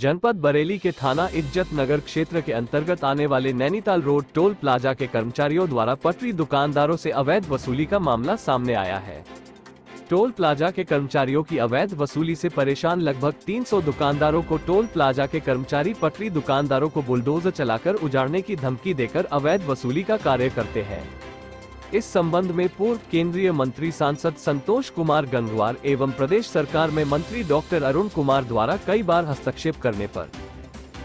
जनपद बरेली के थाना इज्जत नगर क्षेत्र के अंतर्गत आने वाले नैनीताल रोड टोल प्लाजा के कर्मचारियों द्वारा पटरी दुकानदारों से अवैध वसूली का मामला सामने आया है। टोल प्लाजा के कर्मचारियों की अवैध वसूली से परेशान लगभग 300 दुकानदारों को टोल प्लाजा के कर्मचारी पटरी दुकानदारों को बुलडोजर चलाकर उजाड़ने की धमकी देकर अवैध वसूली का कार्य करते हैं। इस संबंध में पूर्व केंद्रीय मंत्री सांसद संतोष कुमार गंगवार एवं प्रदेश सरकार में मंत्री डॉक्टर अरुण कुमार द्वारा कई बार हस्तक्षेप करने पर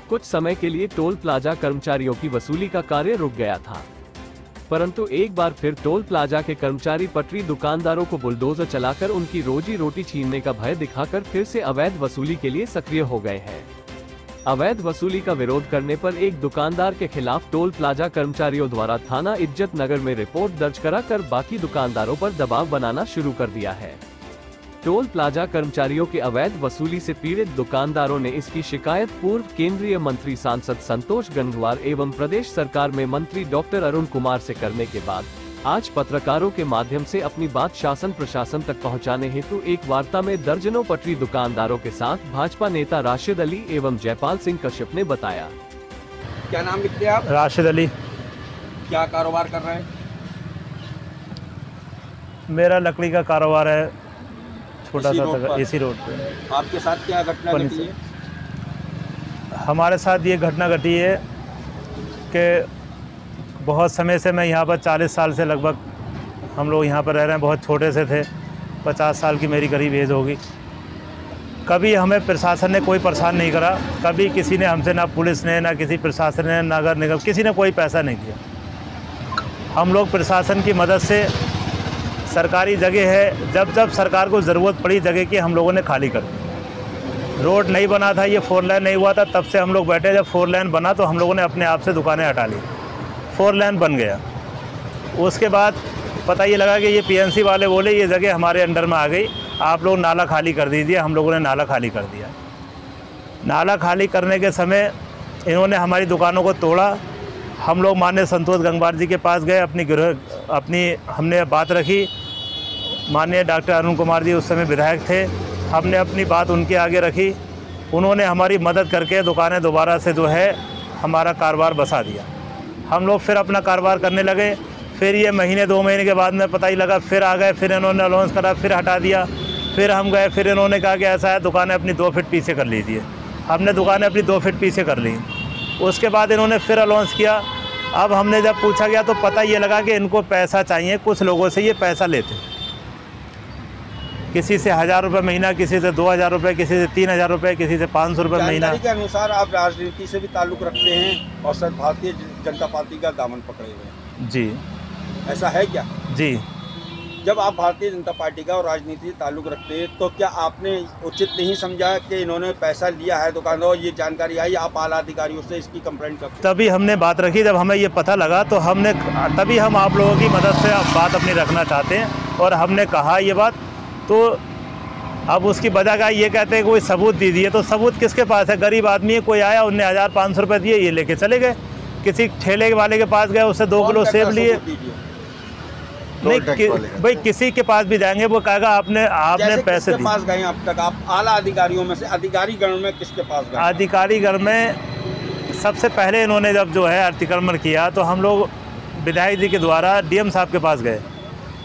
कुछ समय के लिए टोल प्लाजा कर्मचारियों की वसूली का कार्य रुक गया था, परंतु एक बार फिर टोल प्लाजा के कर्मचारी पटरी दुकानदारों को बुलडोजर चलाकर उनकी रोजी रोटी छीनने का भय दिखाकर फिर से अवैध वसूली के लिए सक्रिय हो गए हैं। अवैध वसूली का विरोध करने पर एक दुकानदार के खिलाफ टोल प्लाजा कर्मचारियों द्वारा थाना इज्जत नगर में रिपोर्ट दर्ज कराकर बाकी दुकानदारों पर दबाव बनाना शुरू कर दिया है। टोल प्लाजा कर्मचारियों के अवैध वसूली से पीड़ित दुकानदारों ने इसकी शिकायत पूर्व केंद्रीय मंत्री सांसद संतोष गंगवार एवं प्रदेश सरकार में मंत्री डॉक्टर अरुण कुमार से करने के बाद आज पत्रकारों के माध्यम से अपनी बात शासन प्रशासन तक पहुंचाने हेतु एक वार्ता में दर्जनों पटरी दुकानदारों के साथ भाजपा नेता राशिद अली एवं जयपाल सिंह कश्यप ने बताया। क्या नाम लिखते हैं आप? राशिद अली। क्या कारोबार कर रहे हैं? मेरा लकड़ी का कारोबार है, छोटा सा इसी रोड पे। आपके साथ क्या घटना घटी है? हमारे साथ ये घटना घटी है कि बहुत समय से मैं यहाँ पर 40 साल से लगभग हम लोग यहाँ पर रह रहे हैं। बहुत छोटे से थे, 50 साल की मेरी करीब एज होगी। कभी हमें प्रशासन ने कोई परेशान नहीं करा, कभी किसी ने हमसे, ना पुलिस ने, ना किसी प्रशासन ने, नगर निगम, किसी ने कोई पैसा नहीं दिया। हम लोग प्रशासन की मदद से, सरकारी जगह है, जब जब सरकार को ज़रूरत पड़ी जगह की हम लोगों ने खाली कर दी। रोड नहीं बना था, ये 4 लेन नहीं हुआ था, तब से हम लोग बैठे। जब 4 लेन बना तो हम लोगों ने अपने आप से दुकानें हटा ली, 4 लेन बन गया। उसके बाद पता ये लगा कि ये पीएनसी वाले बोले ये जगह हमारे अंडर में आ गई, आप लोग नाला खाली कर दीजिए। हम लोगों ने नाला खाली कर दिया। नाला खाली करने के समय इन्होंने हमारी दुकानों को तोड़ा। हम लोग माननीय संतोष गंगवार जी के पास गए, अपनी हमने बात रखी। माननीय डॉक्टर अरुण कुमार जी उस समय विधायक थे, हमने अपनी बात उनके आगे रखी। उन्होंने हमारी मदद करके दुकानें दोबारा से जो है हमारा कारोबार बसा दिया। हम लोग फिर अपना कारोबार करने लगे। फिर ये महीने 2 महीने के बाद में पता ही लगा, फिर आ गए, फिर इन्होंने अलाउंस करा, फिर हटा दिया। फिर हम गए, फिर इन्होंने कहा कि ऐसा है दुकानें अपनी 2 फीट पीछे कर लीजिए। हमने दुकानें अपनी 2 फीट पीछे कर ली। उसके बाद इन्होंने फिर अलाउंस किया। अब हमने जब पूछा गया तो पता ये लगा कि इनको पैसा चाहिए, कुछ लोगों से ये पैसा लेते, किसी से 1000 रुपये महीना, किसी से 2000 रुपये, किसी से 3000 रुपये, किसी से 500 रुपये महीना। जानकारी के अनुसार आप राजनीति से भी ताल्लुक़ रखते हैं और सर भारतीय जनता पार्टी का दामन पकड़े हुए हैं। जी, ऐसा है क्या? जी। जब आप भारतीय जनता पार्टी का और राजनीति से ताल्लुक़ रखते हैं तो क्या आपने उचित नहीं समझा कि इन्होंने पैसा लिया है दुकानदार और ये जानकारी आई, आप आला अधिकारियों से इसकी कंप्लेंट करते? तभी हमने बात रखी, जब हमें ये पता लगा तो तभी हम आप लोगों की मदद से बात अपनी रखना चाहते हैं। और हमने कहा ये बात, तो अब उसकी वजह का ये कहते हैं कोई सबूत दीजिए। तो सबूत किसके पास है? गरीब आदमी है, कोई आया, उनने 1500 रुपये दिए, ये लेके चले गए। किसी ठेले वाले के पास गए, उससे 2 किलो सेब लिए। नहीं भाई, किसी के पास भी जाएंगे वो कहेगा आपने पैसे दिए। पास गए अब तक आप आला अधिकारियों में से, अधिकारीगण में किसके पास गए? अधिकारीगण में सबसे पहले इन्होंने जब जो है अतिक्रमण किया तो हम लोग विधायक जी के द्वारा डीएम साहब के पास गए।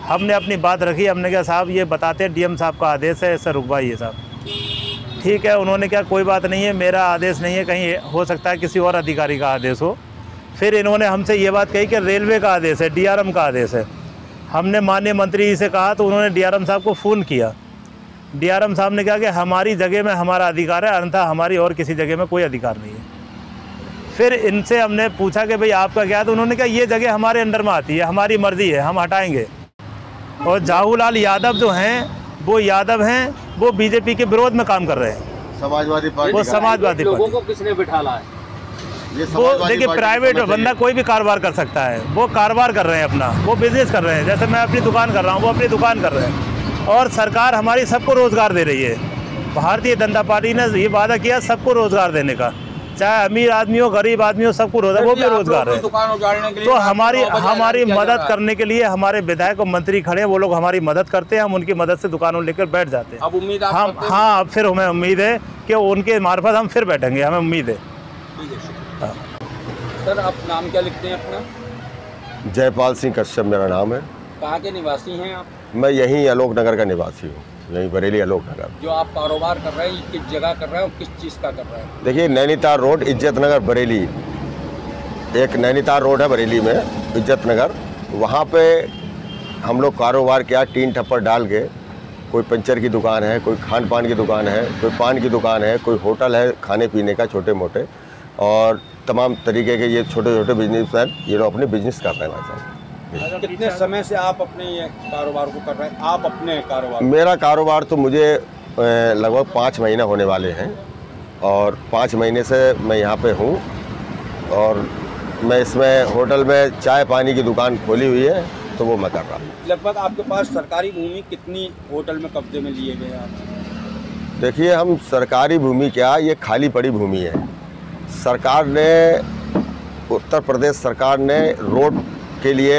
हमने अपनी बात रखी, हमने कहा साहब ये बताते हैं डीएम साहब का आदेश है, ऐसा रुकवाइए साहब। ठीक है, उन्होंने कहा कोई बात नहीं है, मेरा आदेश नहीं है, कहीं हो सकता है किसी और अधिकारी का आदेश हो। फिर इन्होंने हमसे ये बात कही कि रेलवे का आदेश है, डीआरएम का आदेश है। हमने माननीय मंत्री जी से कहा तो उन्होंने डीआरएम साहब को फ़ोन किया। डीआरएम साहब ने कहा कि हमारी जगह में हमारा अधिकार है, अन्यथा हमारी और किसी जगह में कोई अधिकार नहीं है। फिर इनसे हमने पूछा कि भाई आपका क्या है, तो उन्होंने कहा ये जगह हमारे अंडर में आती है, हमारी मर्ज़ी है, हम हटाएंगे। और जाहूलाल यादव जो हैं वो यादव हैं, वो बीजेपी के विरोध में काम कर रहे हैं, समाजवादी पार्टी। वो समाजवादी लोगों को किसने बिठाला है? वो देखिए प्राइवेट बंदा कोई भी कारोबार कर सकता है, वो कारोबार कर रहे हैं अपना, वो बिजनेस कर रहे हैं। जैसे मैं अपनी दुकान कर रहा हूँ, वो अपनी दुकान कर रहे हैं। और सरकार हमारी सबको रोज़गार दे रही है। भारतीय जनता पार्टी ने ये वादा किया सबको रोज़गार देने का, चाहे अमीर आदमी हो, गरीब आदमी हो, सबको रोजगार, वो भी रोजगार है। दुकान उजाड़ने के लिए तो हमारी मदद करने के लिए हमारे विधायक और मंत्री खड़े हैं, वो लोग हमारी मदद करते हैं, हम उनकी मदद से दुकानों लेकर बैठ जाते हैं। अब उम्मीद हम, हाँ, अब फिर हमें उम्मीद है कि उनके मार्फत हम फिर बैठेंगे, हमें उम्मीद है। सर, आप नाम क्या लिखते हैं अपना? जयपाल सिंह कश्यप मेरा नाम है। कहाँ के निवासी हैं आप? मैं यहीं आलोक नगर का निवासी हूँ, यहीं बरेली आलोक नगर। जो आप कारोबार कर रहे हैं, किस जगह कर रहे हैं और किस चीज़ का कर रहे हैं? देखिए, नैनीताल रोड, इज्जत नगर, बरेली। एक नैनीताल रोड है बरेली में, इज्जत नगर, वहाँ पे हम लोग कारोबार किया, टीन ठप्पर डाल के। कोई पंचर की दुकान है, कोई खान पान की दुकान है, कोई पान की दुकान है, कोई होटल है खाने पीने का छोटे मोटे, और तमाम तरीके के ये छोटे छोटे बिजनेस हैं, ये लोग अपने बिजनेस कर रहे हैं। कितने समय से आप अपने ये कारोबार को कर रहे हैं? आप अपने कारोबार? मेरा कारोबार तो मुझे लगभग 5 महीने होने वाले हैं, और 5 महीने से मैं यहाँ पे हूँ, और मैं इसमें होटल में चाय पानी की दुकान खोली हुई है, तो वो मैं कर रहा हूँ। लगभग आपके पास सरकारी भूमि कितनी होटल में कब्जे में लिए गए आप? देखिए, हम सरकारी भूमि क्या, ये खाली पड़ी भूमि है। सरकार ने, उत्तर प्रदेश सरकार ने रोड के लिए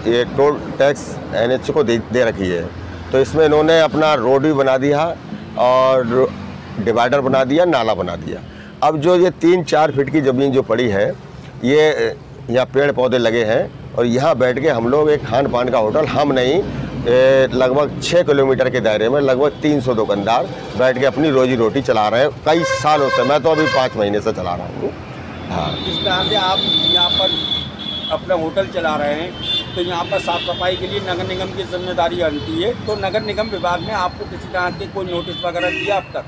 ये टोल टैक्स NH को दे रखी है, तो इसमें इन्होंने अपना रोड भी बना दिया और डिवाइडर बना दिया, नाला बना दिया। अब जो ये 3-4 फीट की ज़मीन जो पड़ी है, ये यहाँ पेड़ पौधे लगे हैं, और यहाँ बैठ के हम लोग एक खान पान का होटल, हम नहीं, लगभग 6 किलोमीटर के दायरे में लगभग 300 दुकानदार बैठ के अपनी रोजी रोटी चला रहे हैं कई सालों से। मैं तो अभी 5 महीने से चला रहा हूँ। हाँ, जिस तरह से आप यहाँ पर अपना होटल चला रहे हैं, तो यहाँ पर साफ़ सफाई के लिए नगर निगम की जिम्मेदारी बनती है, तो नगर निगम विभाग ने आपको किसी तरह के कोई नोटिस वगैरह दिया अब तक?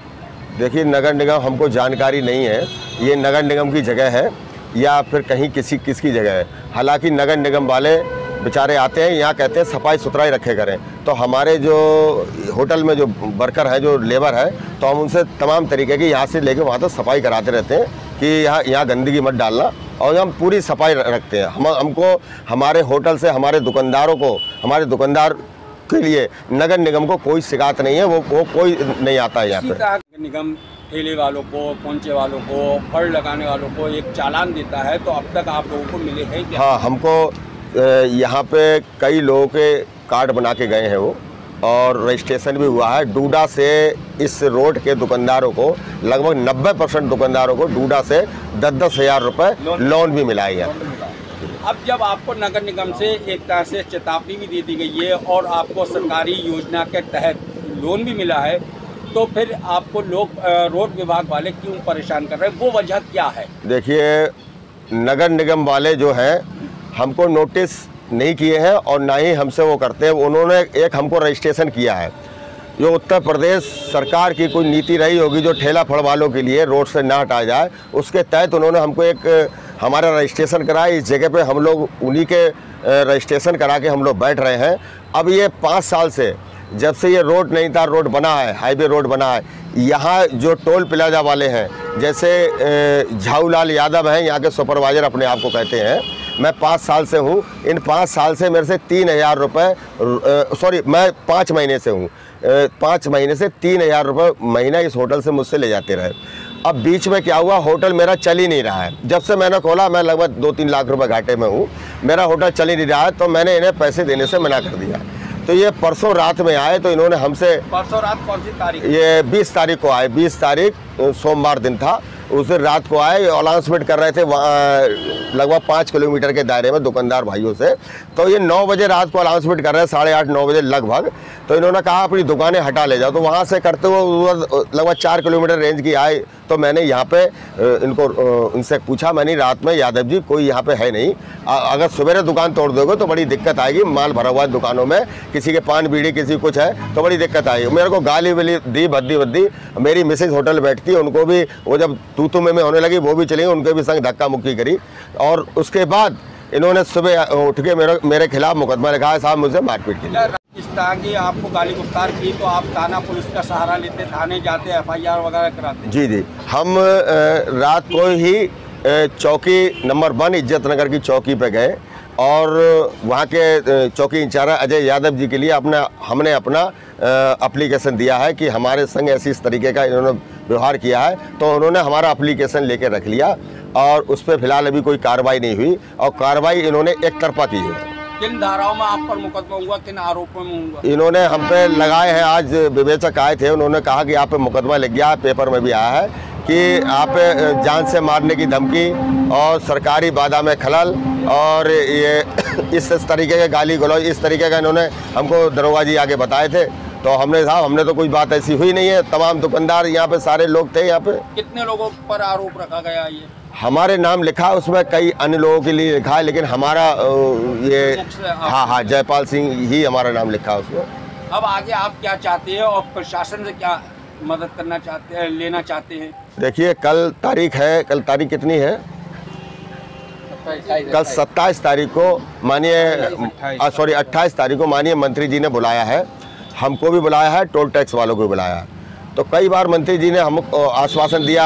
देखिए, नगर निगम, हमको जानकारी नहीं है ये नगर निगम की जगह है या फिर कहीं किसकी जगह है। हालांकि नगर निगम वाले बेचारे आते हैं यहाँ, कहते हैं सफाई सुथराई रखे करें, तो हमारे जो होटल में जो वर्कर है, जो लेबर है, तो हम उनसे तमाम तरीके की यहाँ से लेके वहाँ तक सफाई कराते रहते हैं कि यहाँ गंदगी मत डालना, और हम पूरी सफाई रखते हैं। हमको हमारे होटल से, हमारे दुकानदारों को, हमारे दुकानदार के लिए नगर निगम को कोई शिकायत नहीं है, वो कोई नहीं आता है यहाँ पे। नगर निगम ठेले वालों को, पहुँचे वालों को, फड़ लगाने वालों को एक चालान देता है, तो अब तक आप लोगों को मिले हैं क्या? हाँ, हमको यहाँ पे कई लोगों के कार्ड बना के गए हैं वो, और रजिस्ट्रेशन भी हुआ है। डूडा से इस रोड के दुकानदारों को, लगभग 90% दुकानदारों को डूडा से 10-10 हज़ार रुपये लोन भी मिला है। अब जब आपको नगर निगम से एक तरह से चेतावनी भी दे दी गई है और आपको सरकारी योजना के तहत लोन भी मिला है, तो फिर आपको लोग रोड विभाग वाले क्यों परेशान कर रहे हैं? वो वजह क्या है? देखिए, नगर निगम वाले जो हैं, हमको नोटिस नहीं किए हैं और ना ही हमसे वो करते हैं। उन्होंने एक हमको रजिस्ट्रेशन किया है, जो उत्तर प्रदेश सरकार की कोई नीति रही होगी जो ठेला फड़ वालों के लिए रोड से ना हटाया जाए, उसके तहत उन्होंने हमको एक हमारा रजिस्ट्रेशन कराया। इस जगह पे हम लोग उन्हीं के रजिस्ट्रेशन करा के हम लोग बैठ रहे हैं। अब ये 5 साल से, जब से ये रोड नैनीताल रोड बना है, हाईवे रोड बना है, यहाँ जो टोल प्लाजा वाले हैं, जैसे झाऊलाल यादव हैं, यहाँ के सुपरवाइज़र अपने आप को कहते हैं, मैं 5 साल से हूँ। इन 5 साल से मेरे से 3,000 रुपये, सॉरी, मैं 5 महीने से हूँ, 5 महीने से 3,000 रुपये महीना इस होटल से मुझसे ले जाते रहे। अब बीच में क्या हुआ, होटल मेरा चल ही नहीं रहा है। जब से मैंने खोला, मैं लगभग 2-3 लाख रुपए घाटे में हूँ, मेरा होटल चल ही नहीं रहा है, तो मैंने इन्हें पैसे देने से मना कर दिया। तो ये परसों रात में आए, तो इन्होंने हमसे, परसों रात कौन सी तारीख? ये 20 तारीख को आए, 20 तारीख सोमवार दिन था, उस दिन रात को आए, अनाउंसमेंट कर रहे थे वहाँ लगभग 5 किलोमीटर के दायरे में दुकानदार भाइयों से। तो ये 9 बजे रात को अनाउंसमेंट कर रहे हैं, 8:30-9 बजे लगभग। तो इन्होंने कहा अपनी दुकानें हटा ले जाओ। तो वहाँ से करते हुए लगभग 4 किलोमीटर रेंज की आए, तो मैंने यहाँ पे इनको उनसे पूछा, मैंने रात में, यादव जी कोई यहाँ पे है नहीं, अगर सवेरे दुकान तोड़ दोगे तो बड़ी दिक्कत आएगी, माल भरा हुआ है दुकानों में, किसी के पान बीड़ी किसी कुछ है तो बड़ी दिक्कत आएगी। मेरे को गाली वाली दी, भद्दी। मेरी मिसेज होटल बैठती है, उनको भी वो जब तू में होने लगी, वो भी चली, उनके भी संग धक्का मुक्की करी, और उसके बाद इन्होंने सुबह उठ के मेरे खिलाफ मुकदमा लिखा है, साहब मुझसे मारपीट की। इस तरह की आपको गाली गुफ्तार की, तो आप थाना पुलिस का सहारा लेते, थाने जाते, FIR वगैरह कराते? जी, हम रात को ही चौकी नंबर 1 इज्जत नगर की चौकी पे गए, और वहाँ के चौकी इंचार्ज अजय यादव जी के लिए हमने अपना एप्लीकेशन दिया है कि हमारे संग ऐसी इस तरीके का इन्होंने व्यवहार किया है। तो उन्होंने हमारा एप्लीकेशन लेकर रख लिया और उस पर फिलहाल अभी कोई कार्रवाई नहीं हुई और कार्रवाई इन्होंने एक तरफा की है। किन धाराओं में आप पर मुकदमा हुआ, किन आरोपों में हुआ? इन्होंने हम पे लगाए हैं, आज विवेचक आए थे, उन्होंने कहा कि आप पे मुकदमा लग गया, पेपर में भी आया है कि आप जान से मारने की धमकी और सरकारी वादा में खलल और ये इस तरीके के गाली गलौज इस तरीके का इन्होंने हमको दरोगा जी आगे बताए थे। तो हमने तो कोई बात ऐसी हुई नहीं है। तमाम दुकानदार यहाँ पे सारे लोग थे। यहाँ पे कितने लोगों पर आरोप रखा गया? ये हमारे नाम लिखा, उसमें कई अन्य लोगों के लिए लिखा है, लेकिन हमारा ये हाँ जयपाल सिंह ही हमारा नाम लिखा है उसमें। अब आगे आप क्या चाहते हैं और प्रशासन से क्या मदद करना चाहते हैं, लेना चाहते हैं? देखिए कल तारीख है, कल तारीख कितनी है? कल 27 तारीख को माननीय 28 तारीख को माननीय मंत्री जी ने बुलाया है, हमको भी बुलाया है, टोल टैक्स वालों को भी बुलाया है। तो कई बार मंत्री जी ने हमको आश्वासन दिया,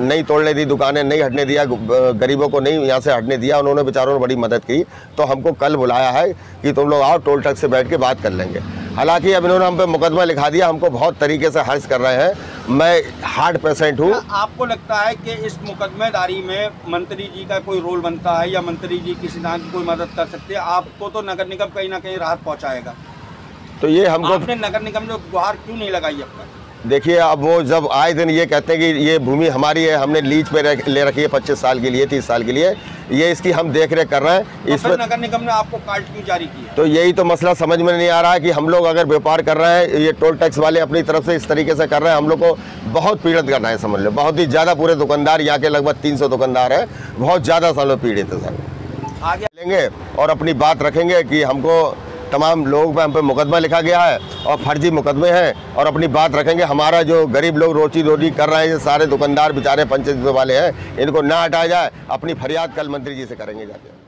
नहीं तोड़ने दी दुकानें, नहीं हटने दिया, गरीबों को नहीं यहाँ से हटने दिया। उन्होंने बेचारों ने बड़ी मदद की। तो हमको कल बुलाया है कि तुम लोग आओ, टोल टैक्स से बैठ के बात कर लेंगे। हालांकि अब इन्होंने हम पे मुकदमा लिखा दिया, हमको बहुत तरीके से हर्ष कर रहे हैं। मैं हार्ट पेशेंट हूँ। आपको लगता है कि इस मुकदमेदारी में मंत्री जी का कोई रोल बनता है या मंत्री जी किसी तरह की कोई मदद कर सकते हैं? आपको तो नगर निगम कहीं ना कहीं राहत पहुँचाएगा। तो ये हमको आपने नगर निगम में गुहार क्यों नहीं लगाई अब तक? देखिए अब वो जब आए दिन ये कहते हैं कि ये भूमि हमारी है, हमने लीज पे ले रखी है 25 साल के लिए, 30 साल के लिए, ये इसकी हम देख रेख कर रहे हैं। तो इस पर नगर निगम ने आपको कार्ड क्यों जारी किया? तो यही तो मसला समझ में नहीं आ रहा है कि हम लोग अगर व्यापार कर रहे हैं, ये टोल टैक्स वाले अपनी तरफ से इस तरीके से कर रहे हैं, हम लोग को बहुत पीड़ित करना है, समझ लो। बहुत ही ज़्यादा पूरे दुकानदार यहाँ के लगभग 300 दुकानदार हैं, बहुत ज़्यादा सब लोग पीड़ित है सर। आगे लेंगे और अपनी बात रखेंगे कि हमको तमाम लोगों पे हम पे मुकदमा लिखा गया है और फर्जी मुकदमे हैं, और अपनी बात रखेंगे। हमारा जो गरीब लोग रोजी रोटी कर रहे हैं, ये सारे दुकानदार बेचारे पंचायत वाले हैं, इनको ना हटाया जाए। अपनी फरियाद कल मंत्री जी से करेंगे जाके।